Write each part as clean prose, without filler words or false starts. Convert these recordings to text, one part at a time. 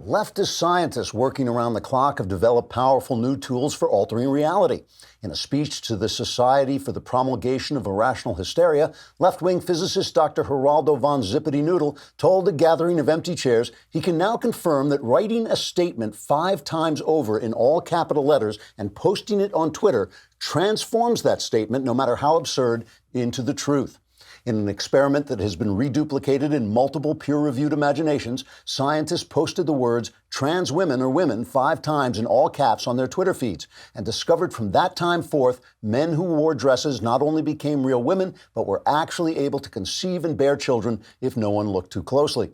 Leftist scientists working around the clock have developed powerful new tools for altering reality. In a speech to the Society for the Promulgation of Irrational Hysteria, left-wing physicist Dr. Geraldo von Zippity-Noodle told a gathering of empty chairs he can now confirm that writing a statement 5 times over in all capital letters and posting it on Twitter transforms that statement, no matter how absurd, into the truth. In an experiment that has been reduplicated in multiple peer-reviewed imaginations, scientists posted the words "trans women" or "women" 5 times in all caps on their Twitter feeds, and discovered from that time forth, men who wore dresses not only became real women, but were actually able to conceive and bear children if no one looked too closely.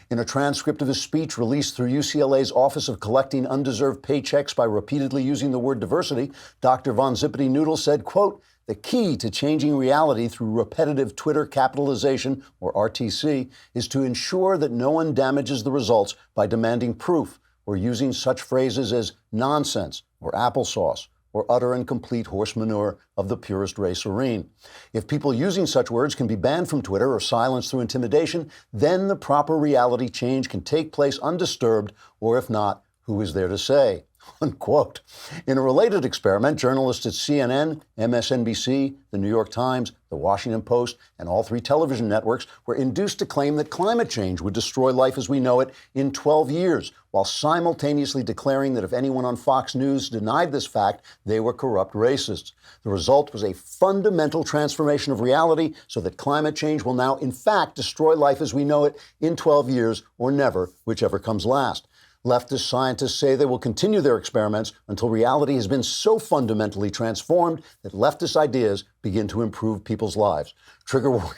In a transcript of his speech released through UCLA's Office of Collecting Undeserved Paychecks by repeatedly using the word diversity, Dr. von Zippity-Noodle said, quote, "The key to changing reality through repetitive Twitter capitalization, or RTC, is to ensure that no one damages the results by demanding proof or using such phrases as nonsense or applesauce or utter and complete horse manure of the purest ray serene. If people using such words can be banned from Twitter or silenced through intimidation, then the proper reality change can take place undisturbed, or if not, who is there to say?" Unquote. In a related experiment, journalists at CNN, MSNBC, the New York Times, the Washington Post, and all 3 television networks were induced to claim that climate change would destroy life as we know it in 12 years, while simultaneously declaring that if anyone on Fox News denied this fact, they were corrupt racists. The result was a fundamental transformation of reality so that climate change will now, in fact, destroy life as we know it in 12 years or never, whichever comes last. Leftist scientists say they will continue their experiments until reality has been so fundamentally transformed that leftist ideas begin to improve people's lives. Trigger warning,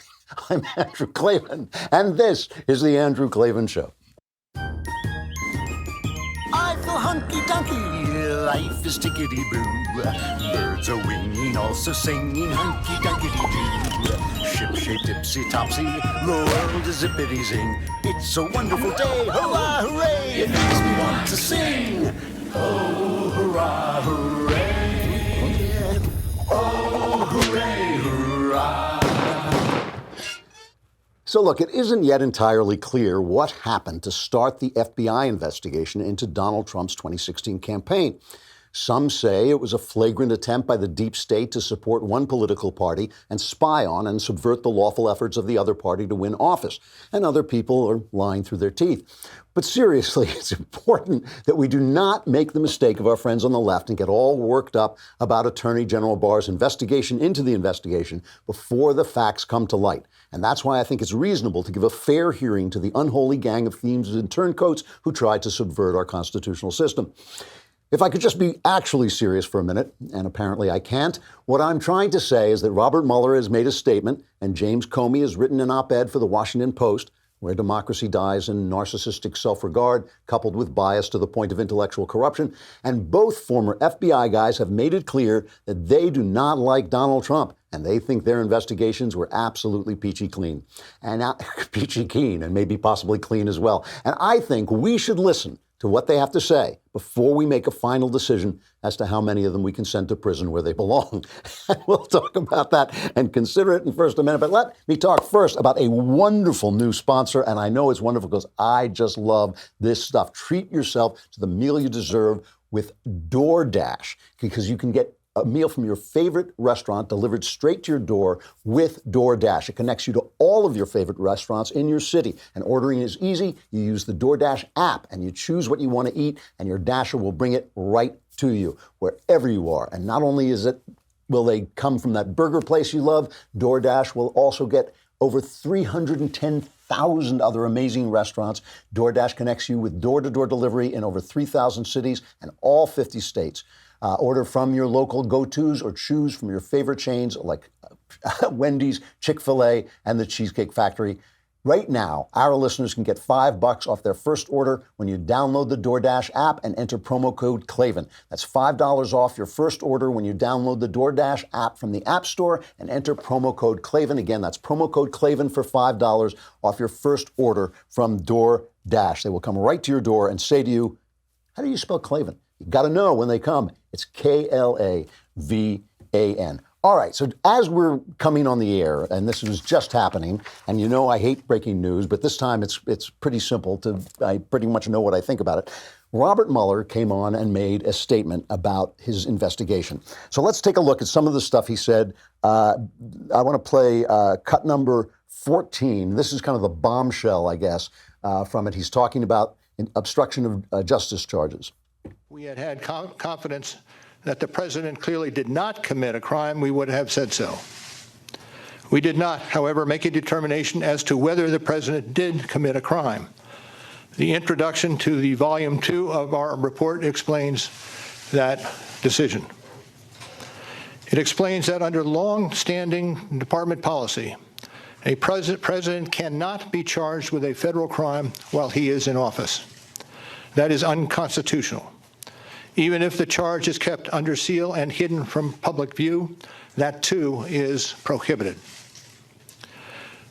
I'm Andrew Klavan, and this is The Andrew Klavan Show. I feel hunky-dunky, life is tickety-boo. Birds are winging, also singing hunky-dunky-doo. Ship-shape, tipsy-topsy, the world is zippity-zing. It's a wonderful day, hurrah, hooray! It makes me want to sing. Oh, hurrah, hooray! Oh, hooray, hurrah! So look, it isn't yet entirely clear what happened to start the FBI investigation into Donald Trump's 2016 campaign. Some say it was a flagrant attempt by the deep state to support one political party and spy on and subvert the lawful efforts of the other party to win office. And other people are lying through their teeth. But seriously, it's important that we do not make the mistake of our friends on the left and get all worked up about Attorney General Barr's investigation into the investigation before the facts come to light. And that's why I think it's reasonable to give a fair hearing to the unholy gang of thieves and turncoats who tried to subvert our constitutional system. If I could just be actually serious for a minute, and apparently I can't, what I'm trying to say is that Robert Mueller has made a statement and James Comey has written an op-ed for the Washington Post where democracy dies in narcissistic self-regard coupled with bias to the point of intellectual corruption. And both former FBI guys have made it clear that they do not like Donald Trump and they think their investigations were absolutely peachy clean and peachy keen and maybe possibly clean as well. And I think we should listen to what they have to say before we make a final decision as to how many of them we can send to prison where they belong. We'll talk about that and consider it in just a minute. But let me talk first about a wonderful new sponsor. And I know it's wonderful because I just love this stuff. Treat yourself to the meal you deserve with DoorDash, because you can get a meal from your favorite restaurant delivered straight to your door with DoorDash. It connects you to all of your favorite restaurants in your city. And ordering is easy. You use the DoorDash app and you choose what you want to eat and your Dasher will bring it right to you wherever you are. And not only will they come from that burger place you love, DoorDash will also get over 310,000 other amazing restaurants. DoorDash connects you with door-to-door delivery in over 3,000 cities and all 50 states. Order from your local go-tos or choose from your favorite chains like Wendy's, Chick-fil-A, and the Cheesecake Factory. Right now, our listeners can get $5 off their first order when you download the DoorDash app and enter promo code Klavan. That's $5 off your first order when you download the DoorDash app from the App Store and enter promo code Klavan. Again, that's promo code Klavan for $5 off your first order from DoorDash. They will come right to your door and say to you, how do you spell Klavan? You got to know when they come. It's Klavan. All right, so as we're coming on the air, and this was just happening, and you know I hate breaking news, but this time it's pretty simple. I pretty much know what I think about it. Robert Mueller came on and made a statement about his investigation. So let's take a look at some of the stuff he said. I want to play cut number 14. This is kind of the bombshell, I guess, from it. He's talking about obstruction of justice charges. We had confidence that the president clearly did not commit a crime, we would have said so. We did not, however, make a determination as to whether the president did commit a crime. The introduction to the volume 2 of our report explains that decision. It explains that under long-standing department policy, a president cannot be charged with a federal crime while he is in office. That is unconstitutional. Even if the charge is kept under seal and hidden from public view, that too is prohibited.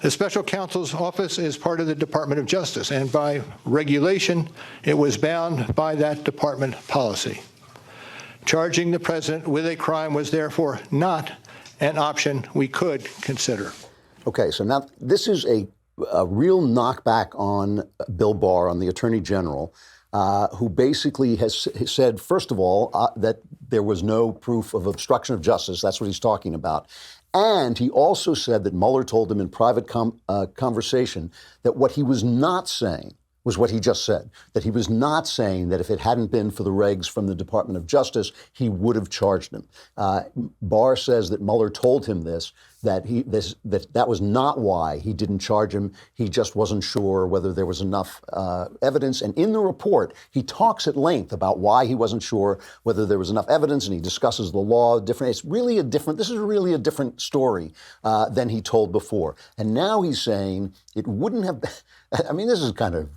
The special counsel's office is part of the Department of Justice, and by regulation, it was bound by that department policy. Charging the president with a crime was therefore not an option we could consider. Okay, so now this is a real knockback on Bill Barr, on the Attorney General, who basically has said, first of all, that there was no proof of obstruction of justice. That's what he's talking about. And he also said that Mueller told him in private conversation that what he was not saying was what he just said, that he was not saying that if it hadn't been for the regs from the Department of Justice, he would have charged him. Barr says that Mueller told him this, that was not why he didn't charge him. He just wasn't sure whether there was enough evidence. And in the report, he talks at length about why he wasn't sure whether there was enough evidence, and he discusses the law different. This is really a different story than he told before. And now he's saying it wouldn't have, I mean, this is kind of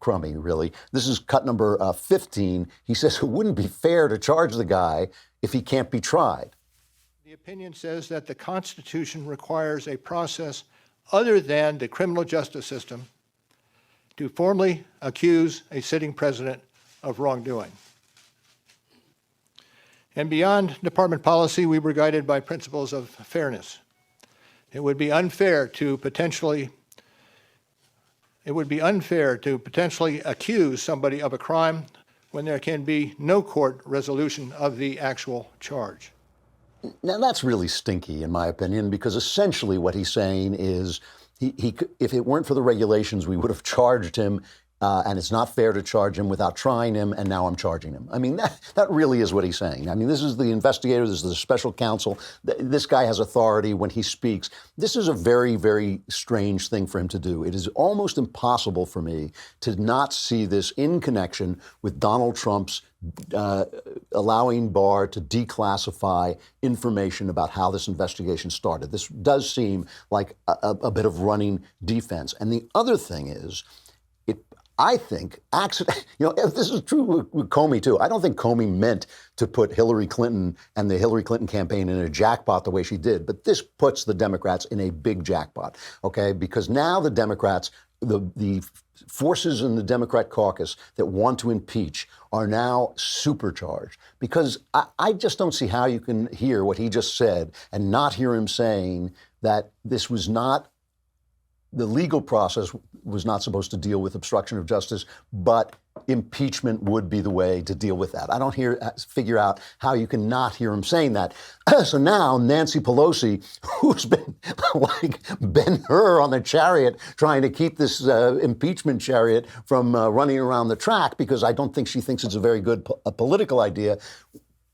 crummy, really. This is cut number 15. He says it wouldn't be fair to charge the guy if he can't be tried. The opinion says that the Constitution requires a process other than the criminal justice system to formally accuse a sitting president of wrongdoing. And beyond department policy, we were guided by principles of fairness. It would be unfair to potentially accuse somebody of a crime when there can be no court resolution of the actual charge. Now, that's really stinky, in my opinion, because essentially what he's saying is if it weren't for the regulations, we would have charged him, and it's not fair to charge him without trying him, and now I'm charging him. I mean, that really is what he's saying. I mean, this is the investigator, this is the special counsel. This guy has authority when he speaks. This is a very, very strange thing for him to do. It is almost impossible for me to not see this in connection with Donald Trump's allowing Barr to declassify information about how this investigation started. This does seem like a bit of running defense. And the other thing is, I think, this is true with Comey, too. I don't think Comey meant to put Hillary Clinton and the Hillary Clinton campaign in a jackpot the way she did. But this puts the Democrats in a big jackpot, okay? Because now the Democrats, the forces in the Democrat caucus that want to impeach are now supercharged. Because I just don't see how you can hear what he just said and not hear him saying that this was not, the legal process was not supposed to deal with obstruction of justice, but impeachment would be the way to deal with that. I don't figure out how you can not hear him saying that. So now Nancy Pelosi, who's been like Ben-Hur on the chariot, trying to keep this impeachment chariot from running around the track, because I don't think she thinks it's a very good political idea,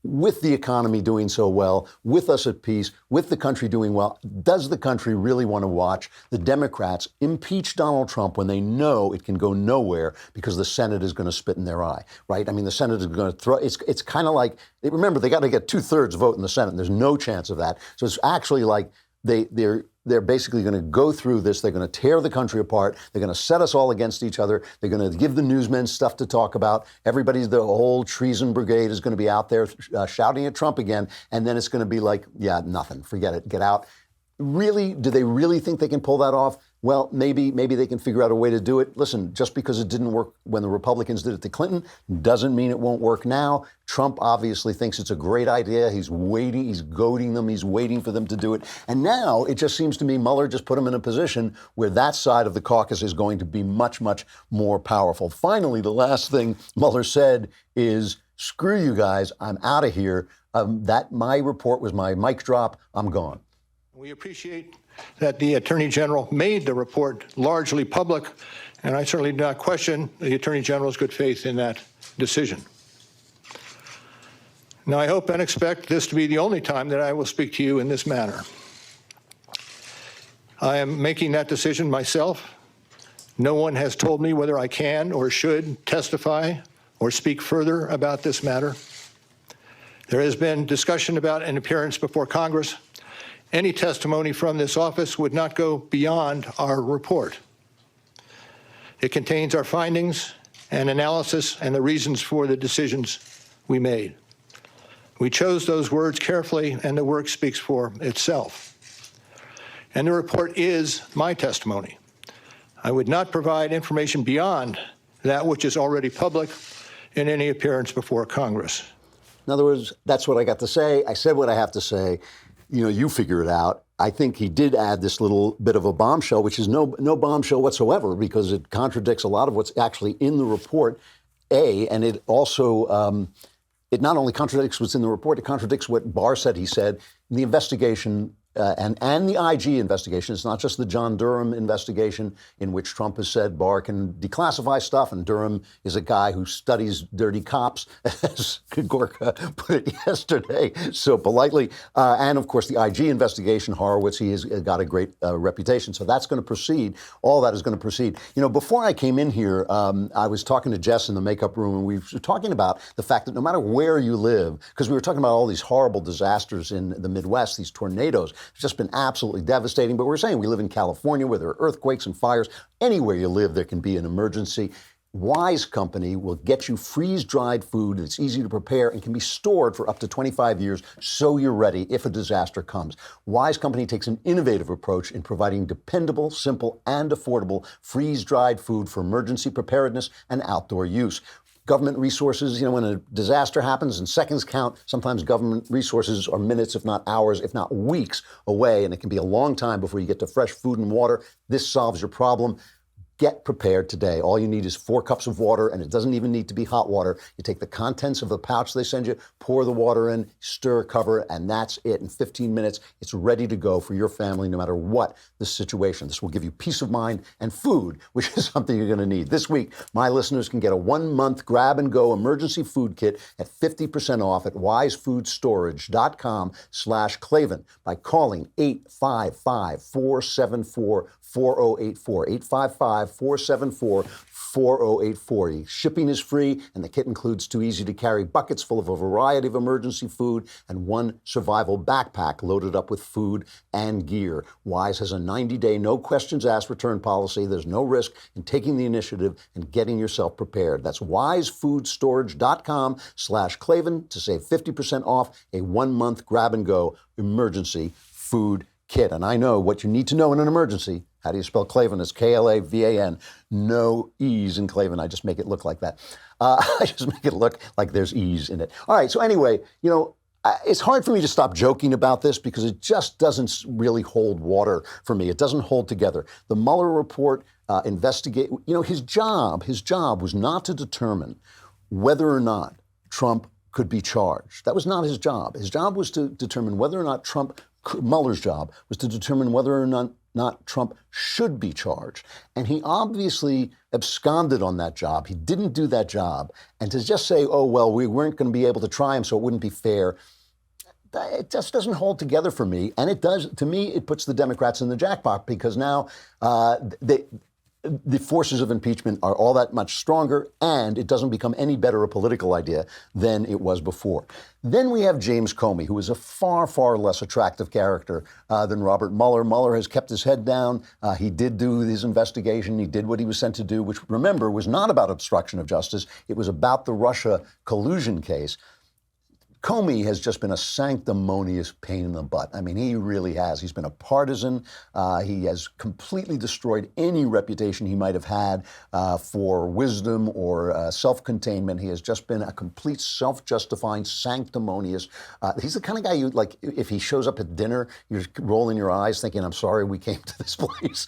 with the economy doing so well, with us at peace, with the country doing well, does the country really want to watch the Democrats impeach Donald Trump when they know it can go nowhere because the Senate is going to spit in their eye, right? I mean, the Senate is going to throw, it's kind of like, remember, they got to get 2/3 vote in the Senate, and there's no chance of that. So it's actually like they're basically going to go through this. They're going to tear the country apart. They're going to set us all against each other. They're going to give the newsmen stuff to talk about. The whole treason brigade is going to be out there shouting at Trump again. And then it's going to be like, yeah, nothing. Forget it. Get out. Really? Do they really think they can pull that off? well, maybe they can figure out a way to do it. Listen, just because it didn't work when the Republicans did it to Clinton doesn't mean it won't work now. Trump obviously thinks it's a great idea. He's waiting, he's goading them, he's waiting for them to do it. And now it just seems to me Mueller just put him in a position where that side of the caucus is going to be much, much more powerful. Finally, the last thing Mueller said is, screw you guys, I'm out of here. That my report was my mic drop. I'm gone. We appreciate that the Attorney General made the report largely public, and I certainly do not question the Attorney General's good faith in that decision. Now, I hope and expect this to be the only time that I will speak to you in this manner. I am making that decision myself. No one has told me whether I can or should testify or speak further about this matter. There has been discussion about an appearance before Congress. Any testimony from this office would not go beyond our report. It contains our findings and analysis and the reasons for the decisions we made. We chose those words carefully, and the work speaks for itself. And the report is my testimony. I would not provide information beyond that which is already public in any appearance before Congress. In other words, that's what I got to say. I said what I have to say. You know, you figure it out. I think he did add this little bit of a bombshell, which is no bombshell whatsoever, because it contradicts a lot of what's actually in the report, and it also, it not only contradicts what's in the report, it contradicts what Barr said he said in the investigation and the IG investigation. It's not just the John Durham investigation in which Trump has said Barr can declassify stuff, and Durham is a guy who studies dirty cops, as Gorka put it yesterday so politely. And of course, the IG investigation, Horowitz, he has got a great reputation. So that's going to proceed. All that is going to proceed. You know, before I came in here, I was talking to Jess in the makeup room, and we were talking about the fact that no matter where you live, because we were talking about all these horrible disasters in the Midwest, these tornadoes, it's just been absolutely devastating. But we're saying we live in California where there are earthquakes and fires. Anywhere you live, there can be an emergency. Wise Company will get you freeze-dried food that's easy to prepare and can be stored for up to 25 years so you're ready if a disaster comes. Wise Company takes an innovative approach in providing dependable, simple, and affordable freeze-dried food for emergency preparedness and outdoor use. Government resources, you know, when a disaster happens and seconds count, sometimes government resources are minutes, if not hours, if not weeks away, and it can be a long time before you get to fresh food and water. This solves your problem. Get prepared today. All you need is 4 cups of water, and it doesn't even need to be hot water. You take the contents of the pouch they send you, pour the water in, stir, cover, and that's it. In 15 minutes, it's ready to go for your family, no matter what the situation. This will give you peace of mind and food, which is something you're going to need. This week, my listeners can get a 1-month grab-and-go emergency food kit at 50% off at wisefoodstorage.com/Klavan by calling 855-474-4084, 855-474-4084. Shipping is free, and the kit includes 2 easy-to-carry buckets full of a variety of emergency food and 1 survival backpack loaded up with food and gear. Wise has a 90-day, no-questions-asked return policy. There's no risk in taking the initiative and getting yourself prepared. That's wisefoodstorage.com/Klavan to save 50% off a 1-month grab-and-go emergency food kit. And I know what you need to know in an emergency. How do you spell Klavan? It's Klavan. No E's in Klavan. I just make it look like that. I just make it look like there's E's in it. All right. So anyway, you know, it's hard for me to stop joking about this because it just doesn't really hold water for me. It doesn't hold together. The Mueller report investigate, you know, his job was not to determine whether or not Trump could be charged. That was not his job. His job was to determine whether or not Mueller's job was to determine whether or not Trump should be charged. And he obviously absconded on that job. He didn't do that job. And to just say, oh, well, we weren't going to be able to try him, so it wouldn't be fair, it just doesn't hold together for me. And it does, to me, it puts the Democrats in the jackpot because now the forces of impeachment are all that much stronger, and it doesn't become any better a political idea than it was before. Then we have James Comey, who is a far, far less attractive character than Robert Mueller. Mueller has kept his head down. He did do his investigation. He did what he was sent to do, which, remember, was not about obstruction of justice. It was about the Russia collusion case. Comey has just been a sanctimonious pain in the butt. I mean, he really has. He's been a partisan. He has completely destroyed any reputation he might have had for wisdom or self-containment. He has just been a complete self-justifying, sanctimonious. He's the kind of guy you, like, if he shows up at dinner, you're rolling your eyes thinking, I'm sorry we came to this place.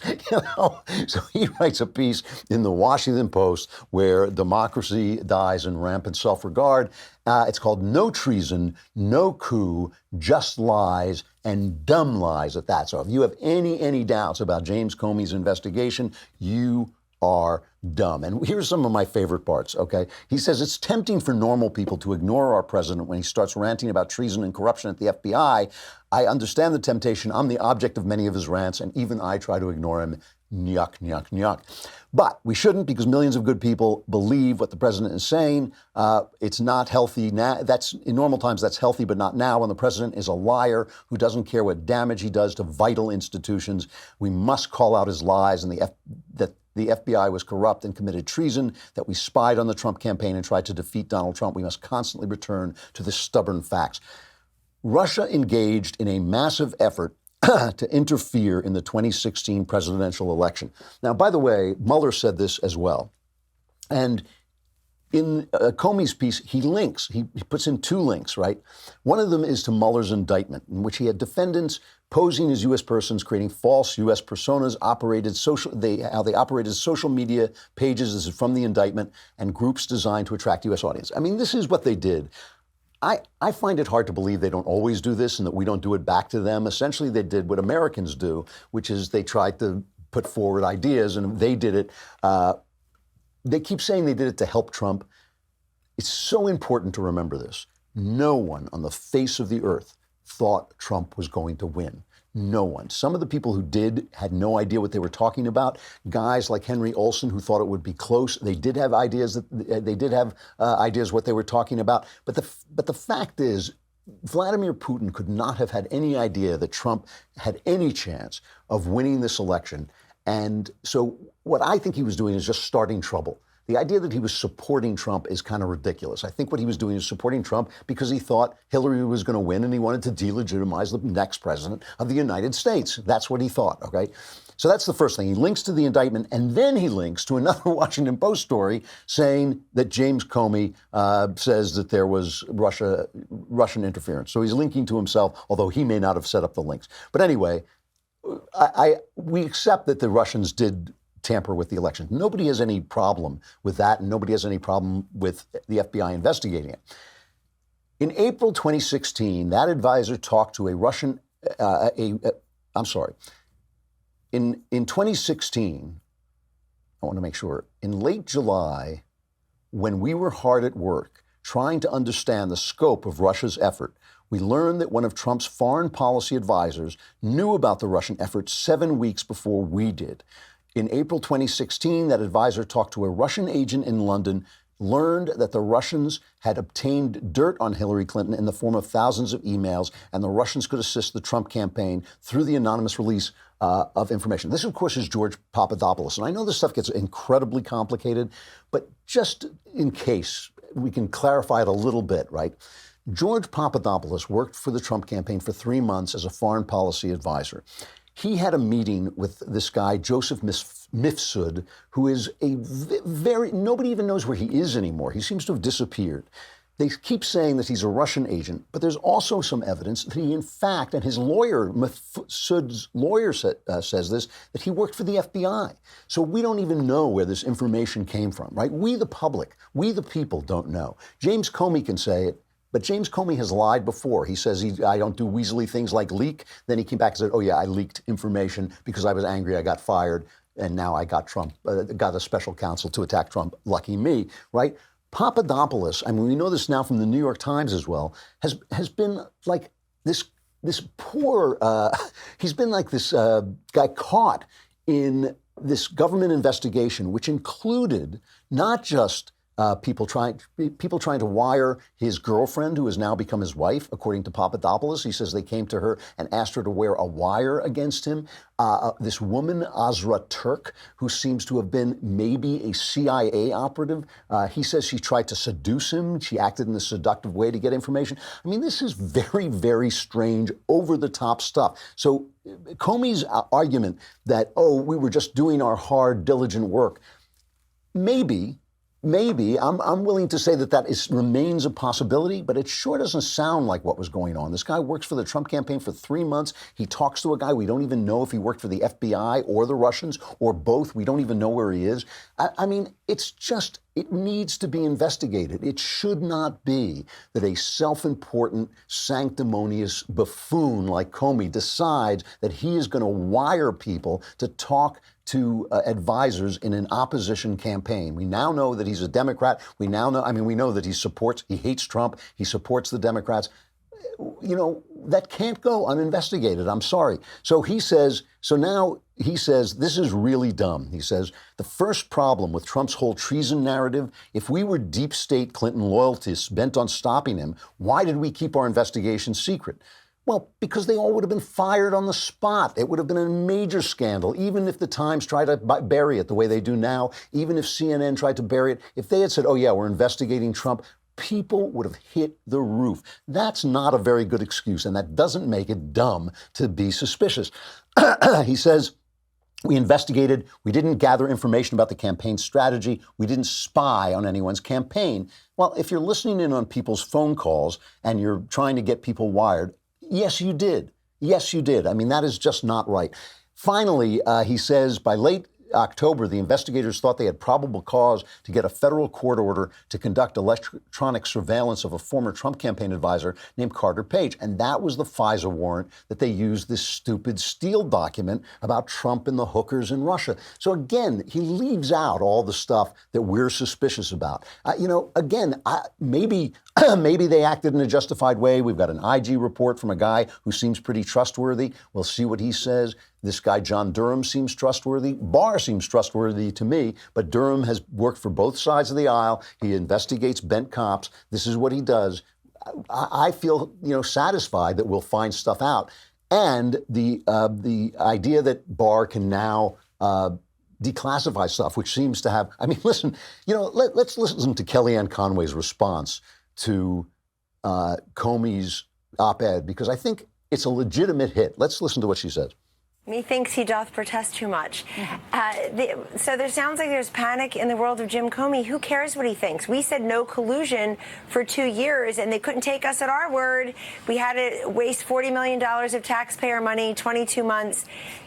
So he writes a piece in the Washington Post where democracy dies in rampant self-regard. It's called No Treason, No Coup, Just Lies, and Dumb Lies at that. So if you have any doubts about James Comey's investigation, you are dumb. And here's some of my favorite parts, okay? He says, it's tempting for normal people to ignore our president when he starts ranting about treason and corruption at the FBI. I understand the temptation. I'm the object of many of his rants, and even I try to ignore him. Nyuk, nyuk, nyuk. But we shouldn't, because millions of good people believe what the president is saying. It's not healthy now. That's in normal times, that's healthy, but not now when the president is a liar who doesn't care what damage he does to vital institutions. We must call out his lies and that the FBI was corrupt and committed treason, that we spied on the Trump campaign and tried to defeat Donald Trump. We must constantly return to the stubborn facts. Russia engaged in a massive effort to interfere in the 2016 presidential election. Now, by the way, Mueller said this as well. And in Comey's piece, he puts in two links, right? One of them is to Mueller's indictment, in which he had defendants posing as U.S. persons, creating false U.S. personas, how they operated social media pages. This is from the indictment, and groups designed to attract U.S. audience. I mean, this is what they did. I find it hard to believe they don't always do this and that we don't do it back to them. Essentially, they did what Americans do, which is they tried to put forward ideas, and they did it. They keep saying they did it to help Trump. It's so important to remember this. No one on the face of the earth thought Trump was going to win. No one. Some of the people who did had no idea what they were talking about. Guys like Henry Olsen, who thought it would be close, they did have ideas what they were talking about. But the fact is, Vladimir Putin could not have had any idea that Trump had any chance of winning this election. And so what I think he was doing is just starting trouble. The idea that he was supporting Trump is kind of ridiculous. I think what he was doing is supporting Trump because he thought Hillary was going to win and he wanted to delegitimize the next president of the United States. That's what he thought, okay? So that's the first thing. He links to the indictment, and then he links to another Washington Post story saying that James Comey says that there was Russian interference. So he's linking to himself, although he may not have set up the links. But anyway, we accept that the Russians did tamper with the election. Nobody has any problem with that, and nobody has any problem with the FBI investigating it. In April 2016, that advisor talked to a Russian, in 2016, I want to make sure, in late July, when we were hard at work trying to understand the scope of Russia's effort, we learned that one of Trump's foreign policy advisors knew about the Russian effort 7 weeks before we did. In April 2016, that advisor talked to a Russian agent in London, learned that the Russians had obtained dirt on Hillary Clinton in the form of thousands of emails, and the Russians could assist the Trump campaign through the anonymous release of information. This, of course, is George Papadopoulos. And I know this stuff gets incredibly complicated, but just in case we can clarify it a little bit, right? George Papadopoulos worked for the Trump campaign for 3 months as a foreign policy advisor. He had a meeting with this guy, Joseph Mifsud, who is nobody even knows where he is anymore. He seems to have disappeared. They keep saying that he's a Russian agent, but there's also some evidence that he, in fact, and his lawyer, Mifsud's lawyer says this, that he worked for the FBI. So we don't even know where this information came from, right? We, the public, we, the people, don't know. James Comey can say it. But James Comey has lied before. He says, I don't do weaselly things like leak. Then he came back and said, oh, yeah, I leaked information because I was angry. I got fired. And now I got got a special counsel to attack Trump. Lucky me, right? Papadopoulos, I mean, we know this now from the New York Times as well, has been like this poor, he's been like this guy caught in this government investigation, which included not just people trying to wire his girlfriend, who has now become his wife, according to Papadopoulos. He says they came to her and asked her to wear a wire against him. This woman, Azra Turk, who seems to have been maybe a CIA operative, he says she tried to seduce him. She acted in a seductive way to get information. I mean, this is very, very strange, over-the-top stuff. So Comey's argument that, oh, we were just doing our hard, diligent work, maybe I'm willing to say that remains a possibility, but it sure doesn't sound like what was going on. This guy works for the Trump campaign for 3 months. He talks to a guy. We don't even know if he worked for the FBI or the Russians or both. We don't even know where he is. I mean, it needs to be investigated. It should not be that a self-important, sanctimonious buffoon like Comey decides that he is going to wire people to talk to advisors in an opposition campaign. We now know that he's a Democrat. We know that he hates Trump. He supports the Democrats. You know, that can't go uninvestigated. I'm sorry. So now he says, this is really dumb. He says, the first problem with Trump's whole treason narrative, if we were deep state Clinton loyalists bent on stopping him, why did we keep our investigation secret? Well, because they all would have been fired on the spot. It would have been a major scandal, even if the Times tried to bury it the way they do now, even if CNN tried to bury it. If they had said, oh, yeah, we're investigating Trump, people would have hit the roof. That's not a very good excuse, and that doesn't make it dumb to be suspicious. He says, we investigated. We didn't gather information about the campaign strategy. We didn't spy on anyone's campaign. Well, if you're listening in on people's phone calls and you're trying to get people wired, yes, you did. Yes, you did. I mean, that is just not right. Finally, he says, by late October, the investigators thought they had probable cause to get a federal court order to conduct electronic surveillance of a former Trump campaign advisor named Carter Page. And that was the FISA warrant that they used this stupid Steele document about Trump and the hookers in Russia. So again, he leaves out all the stuff that we're suspicious about. Maybe they acted in a justified way. We've got an IG report from a guy who seems pretty trustworthy. We'll see what he says. This guy, John Durham, seems trustworthy. Barr seems trustworthy to me, but Durham has worked for both sides of the aisle. He investigates bent cops. This is what he does. I feel, satisfied that we'll find stuff out. And the idea that Barr can now declassify stuff, which seems to have, listen, let's listen to Kellyanne Conway's response to Comey's op-ed, because I think it's a legitimate hit. Let's listen to what she says. Methinks he doth protest too much. So there sounds like there's panic in the world of Jim Comey. Who cares what he thinks? We said no collusion for 2 years, and they couldn't take us at our word. We had to waste $40 million of taxpayer money, 22 months,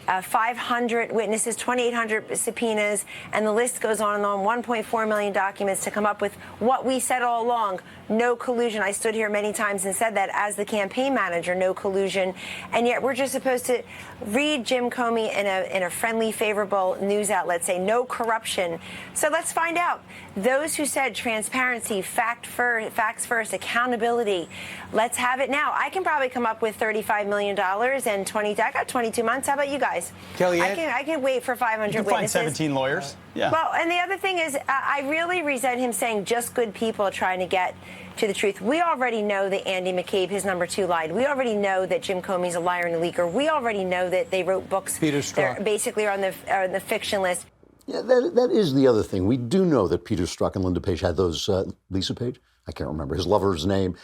500 witnesses, 2,800 subpoenas, and the list goes on and on, 1.4 million documents to come up with what we said all along, no collusion. I stood here many times and said that as the campaign manager, no collusion. And yet we're just supposed to read Jim Comey in a friendly, favorable news outlet say no corruption. So let's find out. Those who said transparency, facts first, accountability, let's have it now. I can probably come up with $35 million and I got 22 months. How about you guys? Kellyanne, I can wait for 500 you can witnesses. find 17 lawyers. Yeah. Well, and the other thing is, I really resent him saying just good people trying to get to the truth. We already know that Andy McCabe, his number 2, lied. We already know that Jim Comey's a liar and a leaker. We already know that they wrote books that basically are on the fiction list. Yeah, that is the other thing. We do know that Peter Strzok and Linda Page had those, Lisa Page? I can't remember his lover's name.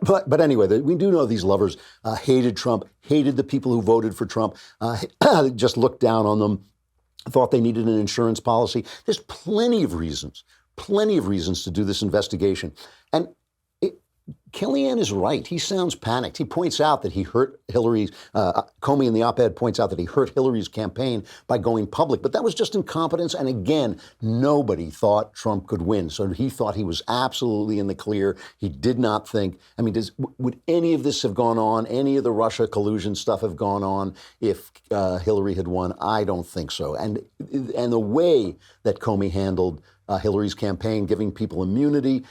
But anyway, we do know these lovers hated Trump, hated the people who voted for Trump, just looked down on them, thought they needed an insurance policy. There's plenty of reasons to do this investigation. And Kellyanne is right. He sounds panicked. He points out that he hurt Hillary's, Comey in the op-ed points out that he hurt Hillary's campaign by going public. But that was just incompetence. And again, nobody thought Trump could win. So he thought he was absolutely in the clear. He did not think, would any of this have gone on? Any of the Russia collusion stuff have gone on if Hillary had won? I don't think so. And the way that Comey handled Hillary's campaign, giving people immunity,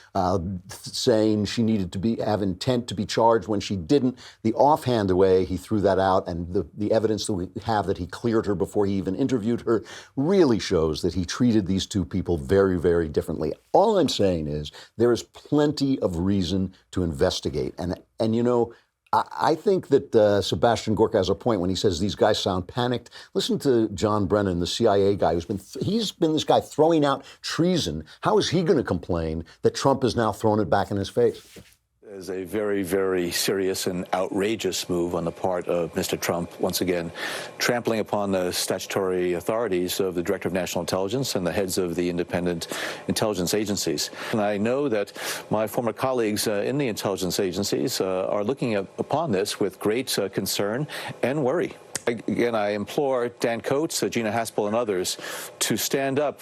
saying she needed to have intent to be charged when she didn't. The offhand way he threw that out, and the evidence that we have that he cleared her before he even interviewed her really shows that he treated these two people very, very differently. All I'm saying is there is plenty of reason to investigate. And you know, I think that Sebastian Gorka has a point when he says these guys sound panicked. Listen to John Brennan, the CIA guy, he's been this guy throwing out treason. How is he going to complain that Trump has now thrown it back in his face? Is a very, very serious and outrageous move on the part of Mr. Trump, once again, trampling upon the statutory authorities of the Director of National Intelligence and the heads of the independent intelligence agencies. And I know that my former colleagues in the intelligence agencies are looking upon this with great concern and worry. Again, I implore Dan Coates, Gina Haspel, and others to stand up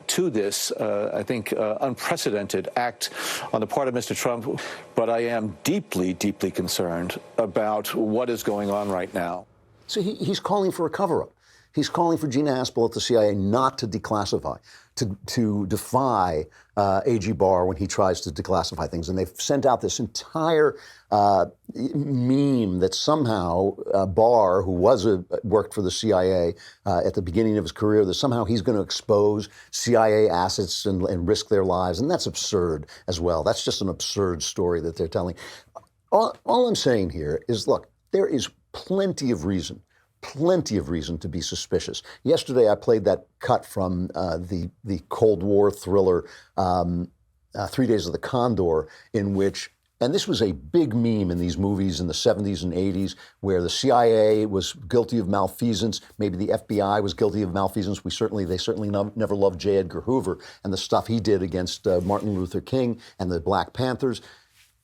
to this, I think, unprecedented act on the part of Mr. Trump. But I am deeply, deeply concerned about what is going on right now. So he's calling for a cover-up. He's calling for Gina Haspel at the CIA not to declassify, to defy A.G. Barr when he tries to declassify things. And they've sent out this entire meme that somehow Barr, who worked for the CIA at the beginning of his career, that somehow he's going to expose CIA assets and risk their lives. And that's absurd as well. That's just an absurd story that they're telling. All I'm saying here is, look, there is plenty of reason to be suspicious. Yesterday, I played that cut from the Cold War thriller, 3 Days of the Condor, in which, and this was a big meme in these movies in the 70s and 80s, where the CIA was guilty of malfeasance. Maybe the FBI was guilty of malfeasance. They certainly never loved J. Edgar Hoover and the stuff he did against Martin Luther King and the Black Panthers.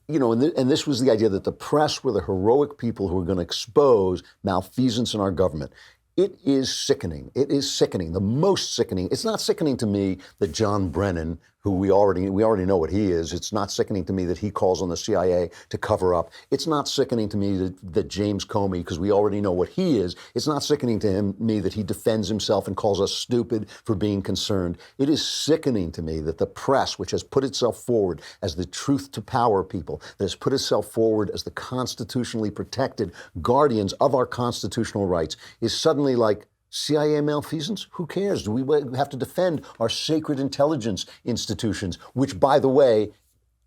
You know, and this was the idea that the press were the heroic people who were going to expose malfeasance in our government. It is sickening. It is sickening. The most sickening. It's not sickening to me that John Brennan, who we already know what he is. It's not sickening to me that he calls on the CIA to cover up. It's not sickening to me that James Comey, because we already know what he is. It's not sickening to me that he defends himself and calls us stupid for being concerned. It is sickening to me that the press, which has put itself forward as the truth to power people, that has put itself forward as the constitutionally protected guardians of our constitutional rights, is suddenly like, CIA malfeasance? Who cares? Do we have to defend our sacred intelligence institutions, which, by the way,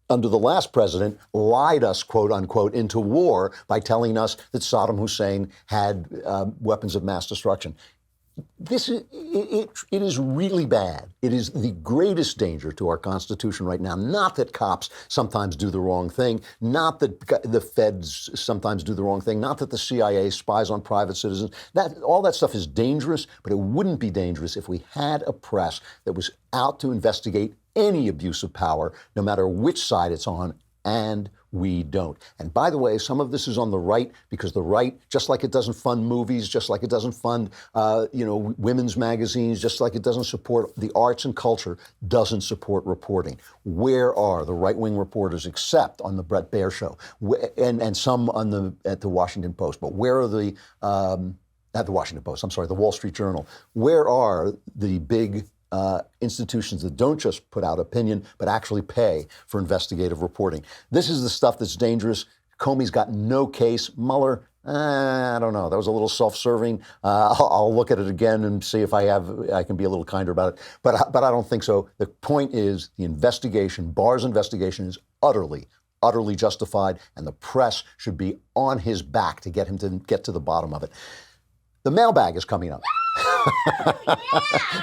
under the last president, lied us, quote unquote, into war by telling us that Saddam Hussein had weapons of mass destruction? It is really bad. It is the greatest danger to our Constitution right now. Not that cops sometimes do the wrong thing, not that the feds sometimes do the wrong thing, not that the CIA spies on private citizens. All that stuff is dangerous, but it wouldn't be dangerous if we had a press that was out to investigate any abuse of power, no matter which side it's on, and we don't. And by the way, some of this is on the right, because the right, just like it doesn't fund movies, just like it doesn't fund, women's magazines, just like it doesn't support the arts and culture, doesn't support reporting. Where are the right-wing reporters, except on the Bret Baier show, and some at the Washington Post? But where are at the Washington Post, I'm sorry, the Wall Street Journal? Where are the big institutions that don't just put out opinion, but actually pay for investigative reporting? This is the stuff that's dangerous. Comey's got no case. Mueller, I don't know. That was a little self-serving. I'll look at it again and see if I can be a little kinder about it. But I don't think so. The point is, the investigation, Barr's investigation, is utterly justified, and the press should be on his back to get him to get to the bottom of it. The mailbag is coming up.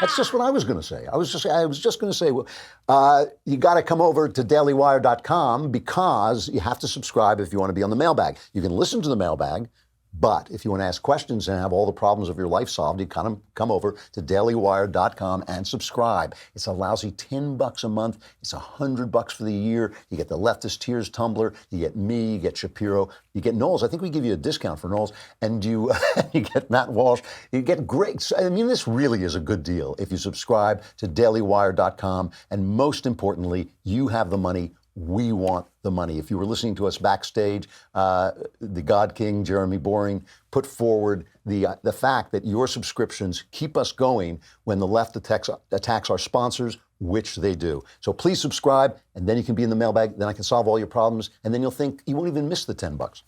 That's just what I was going to say. I was just going to say, you got to come over to dailywire.com, because you have to subscribe if you want to be on the mailbag. You can listen to the mailbag, but if you want to ask questions and have all the problems of your life solved, you kind of come over to dailywire.com and subscribe. It's a lousy $10 a month. It's $100 for the year. You get the Leftist Tears Tumbler. You get me. You get Shapiro. You get Knowles. I think we give you a discount for Knowles. And you get Matt Walsh. You get great. I mean, this really is a good deal if you subscribe to dailywire.com. And most importantly, you have the money. We want the money. If you were listening to us backstage, the God King, Jeremy Boring, put forward the fact that your subscriptions keep us going when the left attacks our sponsors. which they do. So please subscribe, and then you can be in the mailbag. Then I can solve all your problems, and then you'll think you won't even miss the $10.